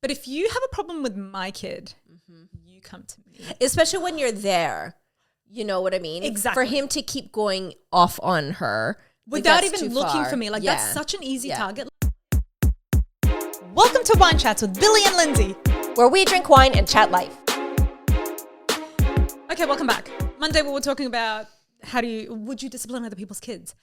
But if you have a problem with my kid, you come to me. Especially when you're there. You know what I mean? Exactly. For him to keep going off on her. Without even looking for me. Like, that's such an easy target. Welcome to Wine Chats with Billy and Lindsay, where we drink wine and chat life. Okay, welcome back. Monday we were talking about would you discipline other people's kids?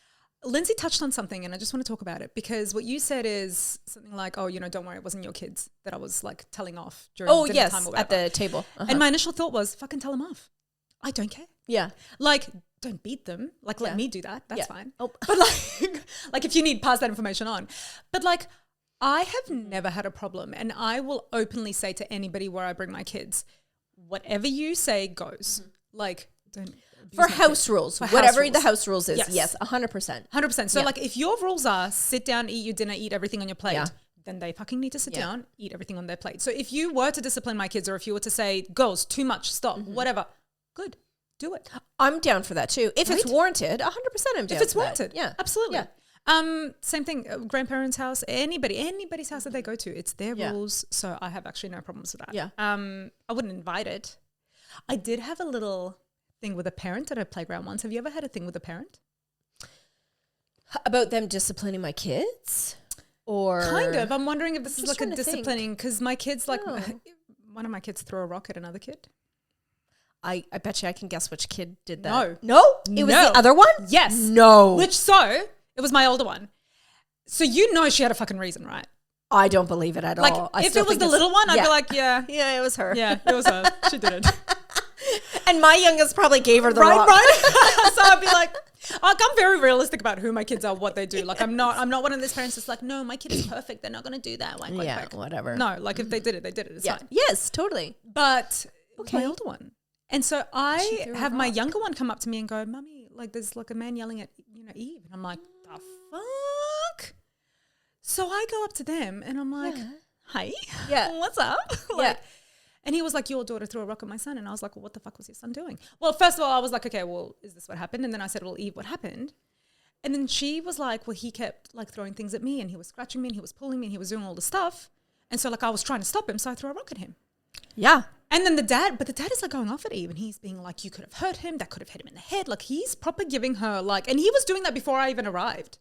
Lindsay touched on something and I just want to talk about it because what you said is something like, oh, don't worry, it wasn't your kids that I was like telling off during dinner time or whatever. At the table. And my initial thought was, fucking tell them off. I don't care. Yeah. Like, don't beat them. Like, let me do that. That's fine. Oh. But like if you need, pass that information on. But like, I have never had a problem and I will openly say to anybody where I bring my kids, whatever you say goes. Like, don't. For house rules, whatever the house rules is. Yes, 100%. 100%. So like if your rules are sit down, eat your dinner, eat everything on your plate, then they fucking need to sit down, eat everything on their plate. So if you were to discipline my kids or if you were to say, girls, too much, stop, whatever, good, do it. I'm down for that too. If it's warranted, 100% I'm down for that. If it's warranted, yeah, absolutely. Yeah. Same thing, grandparents' house, anybody's house that they go to, it's their rules. So I have actually no problems with that. Yeah. I wouldn't invite it. I did have a little thing with a parent at a playground once. Have you ever had a thing with a parent? About them disciplining my kids? Or kind of. I'm wondering if this is like a disciplining because my kids one of my kids threw a rock at another kid. I bet you I can guess which kid did that. No. It was the other one? Yes. No. It was my older one. So she had a fucking reason, right? I don't believe it at all. If it was the little one, I'd be like, yeah. Yeah, it was her. Yeah, it was her. She did it. And my youngest probably gave her the rock. Right. So I'd be like, I'm very realistic about who my kids are, what they do. Like I'm not one of those parents that's like, no, my kid is perfect. They're not going to do that. Whatever. No, like if they did it, they did it. It's fine. Yes, totally. But it's my older one. And so I have my younger one come up to me and go, Mummy, like there's like a man yelling at, Eve. And I'm like, the fuck? So I go up to them and I'm like, hey, what's up? And he was like, your daughter threw a rock at my son. And I was like, well, what the fuck was your son doing? Well, first of all, I was like, okay, well, is this what happened? And then I said, well, Eve, what happened? And then she was like, well, he kept like throwing things at me and he was scratching me and he was pulling me and he was doing all the stuff. And so like I was trying to stop him. So I threw a rock at him. Yeah. And then the dad is like going off at Eve and he's being like, you could have hurt him. That could have hit him in the head. Like he's proper giving her like, and he was doing that before I even arrived.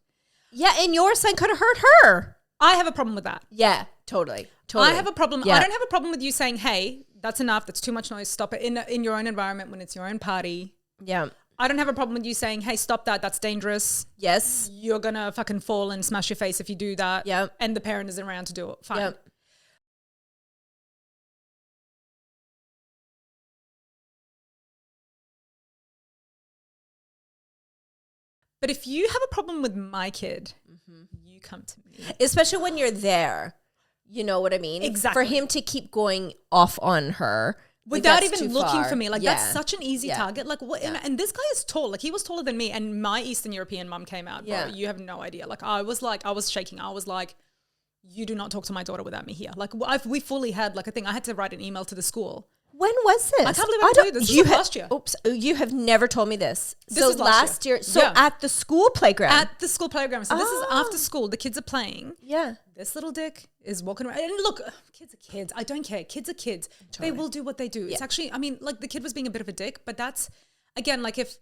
Yeah. And your son could have hurt her. I have a problem with that. Yeah, totally. I have a problem. Yeah. I don't have a problem with you saying, hey, that's enough. That's too much noise. Stop it in your own environment when it's your own party. Yeah. I don't have a problem with you saying, hey, stop that. That's dangerous. Yes. You're going to fucking fall and smash your face if you do that. Yeah. And the parent isn't around to do it. Fine. Yeah. But if you have a problem with my kid, you come to me. Especially when you're there. You know what I mean? Exactly. For him to keep going off on her. Without even looking for me. Like that's such an easy target. Like what? Yeah. And this guy is tall. Like he was taller than me. And my Eastern European mum came out. Bro, you have no idea. Like I was shaking. I was like, you do not talk to my daughter without me here. Like we fully had like a thing. I had to write an email to the school. When was this? I can't believe I told you this. This was last year. Oops. You have never told me this. This was last year. So at the school playground. At the school playground. So this is after school. The kids are playing. Yeah. This little dick is walking around. And look, kids are kids. I don't care. Kids are kids. Totally. They will do what they do. Yeah. It's actually, I mean, like the kid was being a bit of a dick, but that's, again, like if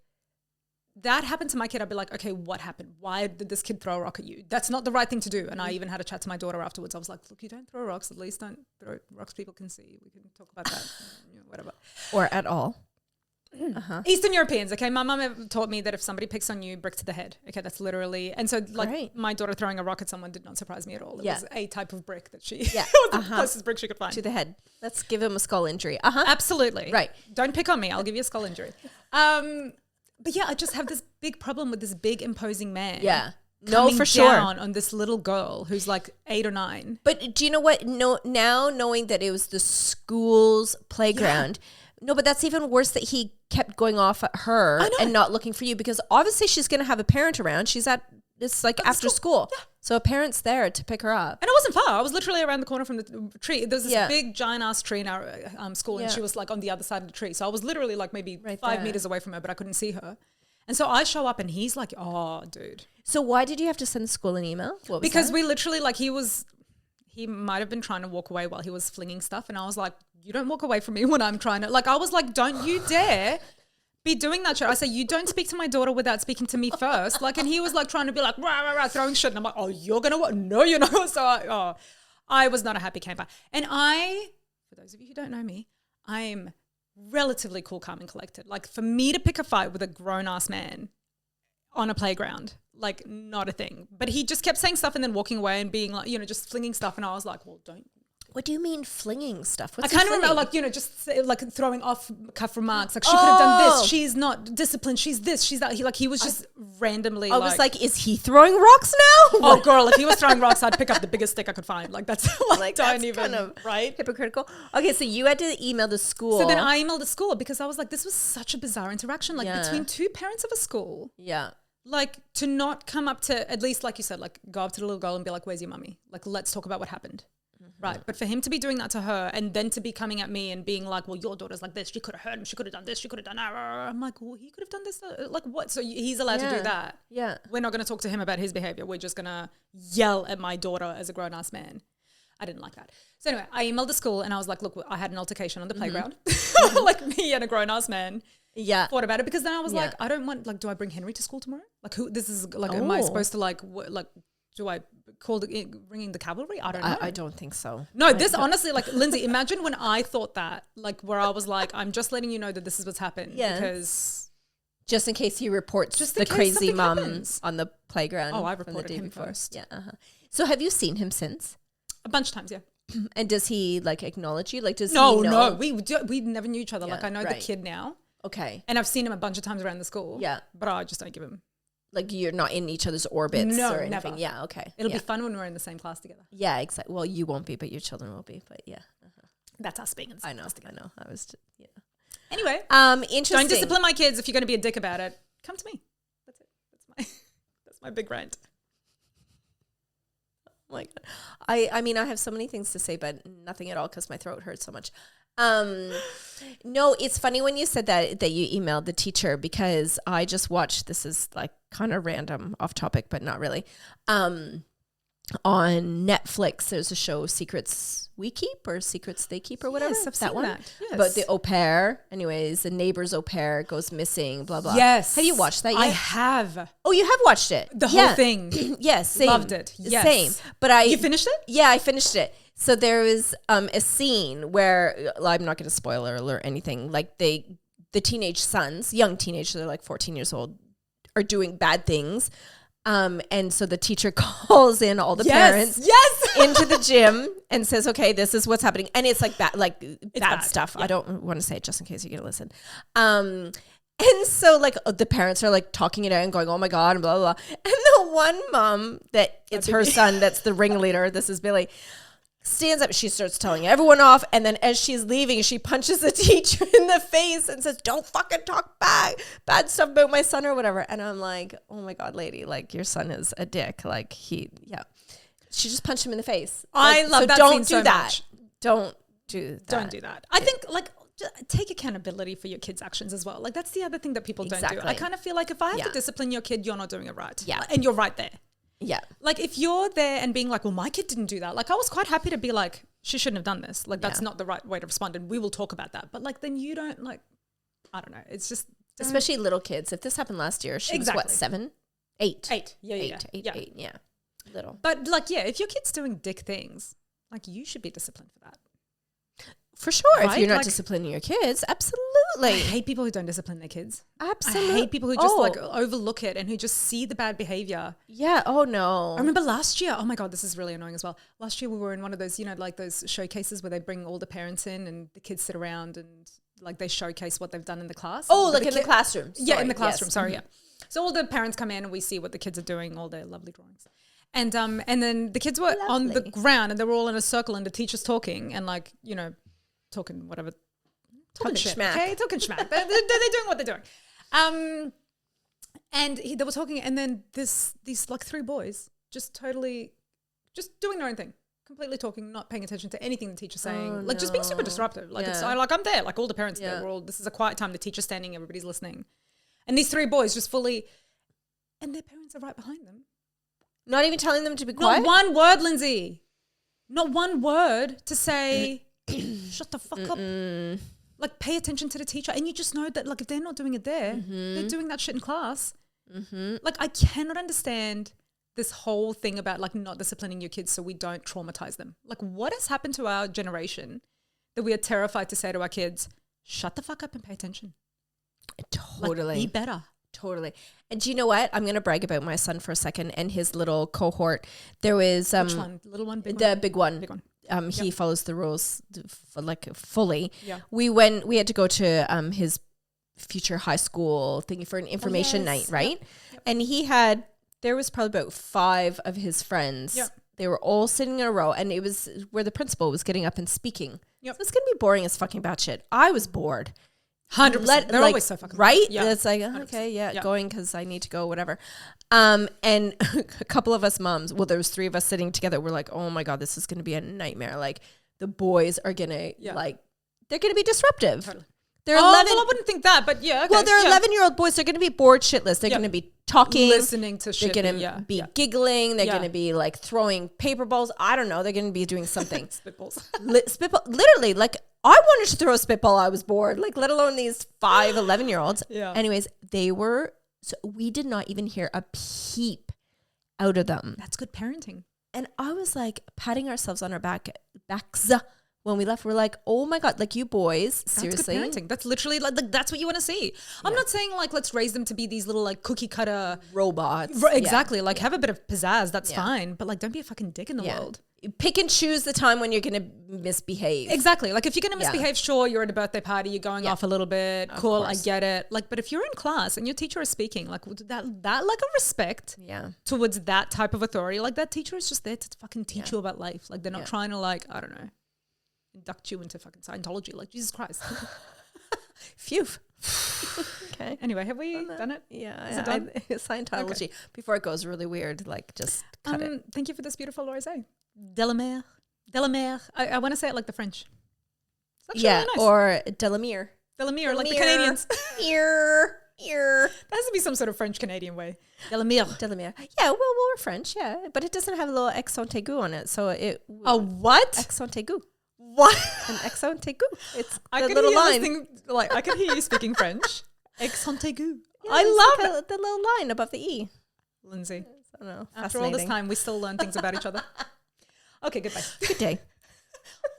that happened to my kid, I'd be like, okay, what happened? Why did this kid throw a rock at you? That's not the right thing to do. And I even had a chat to my daughter afterwards. I was like, look, you don't throw rocks. At least don't throw rocks people can see. We can talk about that, whatever. Or at all. Eastern Europeans, okay? My mum taught me that if somebody picks on you, brick to the head. Okay, that's literally... And so, like, my daughter throwing a rock at someone did not surprise me at all. It was a type of brick that she... Yeah. It was the closest brick she could find. To the head. Let's give him a skull injury. Absolutely. Right. Don't pick on me. I'll give you a skull injury. But yeah, I just have this big problem with this big imposing man. Yeah. No, for sure. Down on this little girl who's like 8 or 9. But do you know what? No, now knowing that it was the school's playground... Yeah. No, but that's even worse that he kept going off at her and not looking for you because obviously she's going to have a parent around. She's it's like after school. Yeah. So a parent's there to pick her up. And it wasn't far. I was literally around the corner from the tree. There's this big giant ass tree in our school and she was like on the other side of the tree. So I was literally like maybe 5 meters away from her, but I couldn't see her. And so I show up and he's like, oh, dude. So why did you have to send school an email? Because we literally like he he might have been trying to walk away while he was flinging stuff. And I was like, you don't walk away from me when I'm trying to, like, I was like, don't you dare be doing that shit. I say, you don't speak to my daughter without speaking to me first. Like, and he was like trying to be like, rah, rah, rah, throwing shit. And I'm like, oh, you're going to what? No, you're not. So I was not a happy camper. And for those of you who don't know me, I'm relatively cool, calm and collected. Like for me to pick a fight with a grown ass man on a playground, like not a thing. But he just kept saying stuff and then walking away and being like, just flinging stuff. And I was like, well, don't. What do you mean flinging stuff? I kind of remember like, just like throwing off cuff remarks. Like she could have done this. She's not disciplined. She's this, she's that. He was just randomly I was like, is he throwing rocks now? Oh girl, if he was throwing rocks, I'd pick up the biggest stick I could find. Like that's like don't even, kind of right? Hypocritical. Okay, so you had to email the school. So then I emailed the school because I was like, this was such a bizarre interaction. Like between two parents of a school. Yeah. Like to not come up to, at least like you said, like go up to the little girl and be like, where's your mummy? Like let's talk about what happened. Right. But for him to be doing that to her and then to be coming at me and being like, well, your daughter's like this. She could have heard him. She could have done this. She could have done that. I'm like, well, he could have done this. Like what? So he's allowed to do that. Yeah. We're not going to talk to him about his behavior. We're just going to yell at my daughter as a grown-ass man. I didn't like that. So anyway, I emailed the school and I was like, look, I had an altercation on the playground. Like me and a grown-ass man. Yeah. Thought about it because then I was like, I don't want, like, do I bring Henry to school tomorrow? Like who, this is like, am I supposed to like do I call ringing the cavalry? I don't know. I don't think so. No, honestly, like Lindsay, imagine when I thought that, like where I was like, I'm just letting you know that this is what's happened. Yeah. Because just in case he reports just the crazy mom happens. On the playground. Oh, I reported him first. Yeah. So have you seen him since? A bunch of times, yeah. And does he like acknowledge you? Like does he know? No, we never knew each other. Yeah, like I know the kid now. Okay. And I've seen him a bunch of times around the school. Yeah. But I just don't give him. Like you're not in each other's orbits or anything. Never. Yeah, okay. It'll be fun when we're in the same class together. Yeah, exactly. Well, you won't be, but your children will be. But yeah. That's us being in the same class together. I know. I was just, Anyway. Interesting. Don't discipline my kids if you're going to be a dick about it. Come to me. That's it. That's my big rant. Oh my God. I mean, I have so many things to say, but nothing at all because my throat hurts so much. No, it's funny when you said that you emailed the teacher because I just watched, this is like kind of random off topic, but not really. On Netflix, there's a show, Secrets We Keep or Secrets They Keep or whatever. Yes, I've seen that. Yes. About the au pair. Anyways, the neighbor's au pair goes missing, blah, blah. Yes. Have you watched that yet? I have. Oh, you have watched it? The whole thing. Yes, same. Loved it. Yes. Same. But You finished it? Yeah, I finished it. So there was a scene where, I'm not going to spoiler alert anything, like the teenage sons, young teenagers, they're like 14 years old, are doing bad things. And so the teacher calls in all the parents into the gym and says, okay, this is what's happening. And it's like bad stuff. Yeah. I don't want to say it just in case you're going to listen. And so like the parents are like talking it out and going, oh my God, and blah, blah, blah. And the one mom that it's her son, that's the ringleader. This is Billy. Stands up, she starts telling everyone off, and then as she's leaving, she punches the teacher in the face and says, don't fucking talk bad stuff about my son or whatever. And I'm like, oh my God, lady, like your son is a dick. Like she just punched him in the face. I love so that don't scene do so that. much. Don't do that. Don't do that. I think like take accountability for your kids' actions as well. Like that's the other thing that people don't do. I kind of feel like if I have to discipline your kid, you're not doing it right. Yeah. And you're right there. Yeah. Like if you're there and being like, well, my kid didn't do that. Like I was quite happy to be like, she shouldn't have done this. Like that's not the right way to respond. And we will talk about that. But like, then you don't like, I don't know. It's just. Especially little kids. If this happened last year, she was what, 7? 8? 8. Yeah. 8. Yeah. Little. But like, yeah, if your kid's doing dick things, like you should be disciplined for that. For sure. Right? If you're not disciplining your kids, absolutely. I hate people who don't discipline their kids. Absolutely. I hate people who just like overlook it and who just see the bad behavior. Yeah. Oh no. I remember last year. Oh my God, this is really annoying as well. Last year we were in one of those, like those showcases where they bring all the parents in and the kids sit around and like they showcase what they've done in the class. Oh, like in the classroom. Yeah, in the classroom. Sorry, yeah. So all the parents come in and we see what the kids are doing, all their lovely drawings. And then the kids were on the ground and they were all in a circle and the teacher's talking and like, talking whatever. Talking schmack. Okay, talking schmack. They're doing what they're doing. And they were talking and then these like 3 boys just doing their own thing. Completely talking, not paying attention to anything the teacher's saying. Like just being super disruptive. Like I'm there, like all the parents there. This is a quiet time, the teacher's standing, everybody's listening. And these 3 boys just fully, and their parents are right behind them. Not even telling them to be quiet? Not one word, Lindsay. Not one word to say, shut the fuck up. Like, pay attention to the teacher. And you just know that, like, if they're not doing it there, they're doing that shit in class. Like, I cannot understand this whole thing about, like, not disciplining your kids so we don't traumatize them. Like, what has happened to our generation that we are terrified to say to our kids, shut the fuck up and pay attention? Totally. Like, be better. Totally. And do you know what? I'm going to brag about my son for a second and his little cohort. There was which one? Little one, big the one? big one. Big one. He follows the rules like fully. Yeah. We had to go to his future high school thing for an information night, right? Yep. And there was probably about 5 of his friends. Yep. They were all sitting in a row, and it was where the principal was getting up and speaking. Yep. So it's going to be boring as fucking batshit. I was bored. 100%. They're always so fucking right. Yeah. It's like, okay, going because I need to go, whatever. And a couple of us moms, well, there was 3 of us sitting together. We're like, oh my God, this is going to be a nightmare. Like, the boys are going to they're going to be disruptive. Totally. They're 11. Well, I wouldn't think that, but yeah. Okay. Well, they're 11-year-old boys. They're going to be bored shitless. They're going to be talking, listening to shit. They're going to be giggling. They're going to be like throwing paper balls. I don't know. They're going to be doing something. Spitballs. Spitball. Literally, like, I wanted to throw a spitball. I was bored. Like, let alone these 5 11-year-olds. Yeah. Anyways, so we did not even hear a peep out of them. That's good parenting. And I was like patting ourselves on our backs when we left. We're like, oh my God, like, you boys, seriously. That's good parenting. That's literally like that's what you want to see. I'm not saying like let's raise them to be these little like cookie cutter robots. Exactly. Like have a bit of pizzazz. That's fine. But like don't be a fucking dick in the world. Pick and choose the time when you're going to misbehave. Exactly. Like if you're going to misbehave, sure, you're at a birthday party, you're going off a little bit. Cool, I get it. Like, but if you're in class and your teacher is speaking, like that like a respect towards that type of authority. Like that teacher is just there to fucking teach you about life. Like they're not trying to like, I don't know, induct you into fucking Scientology. Like Jesus Christ. Phew. Okay. Anyway, have we done it? Yeah. Is it done? Scientology. Okay. Before it goes really weird, like just cut it. Thank you for this beautiful rosé. Delamere. I want to say it like the French. It's really nice. Or Delamere. Delamere, like the Canadians. Ear. There has to be some sort of French-Canadian way. Delamere. Yeah, well, we're French, but it doesn't have a little accent aigu on it, so it... A what? Accent aigu. What? An accent aigu. It's the little line. I could hear you speaking French. Accent aigu. Yeah, I love it. The little line above the E. Lindsay. I don't know. After all this time, we still learn things about each other. Okay, goodbye. Good day.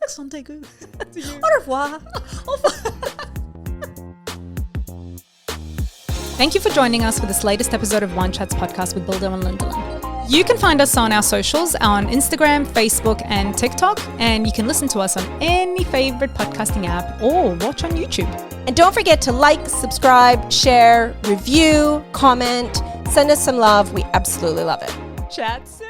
Accent aigu. Au revoir. Thank you for joining us for this latest episode of Wine Chats podcast with Bildo and Lindeland. You can find us on our socials on Instagram, Facebook, and TikTok, and you can listen to us on any favorite podcasting app or watch on YouTube. And don't forget to like, subscribe, share, review, comment, send us some love. We absolutely love it. Chat soon.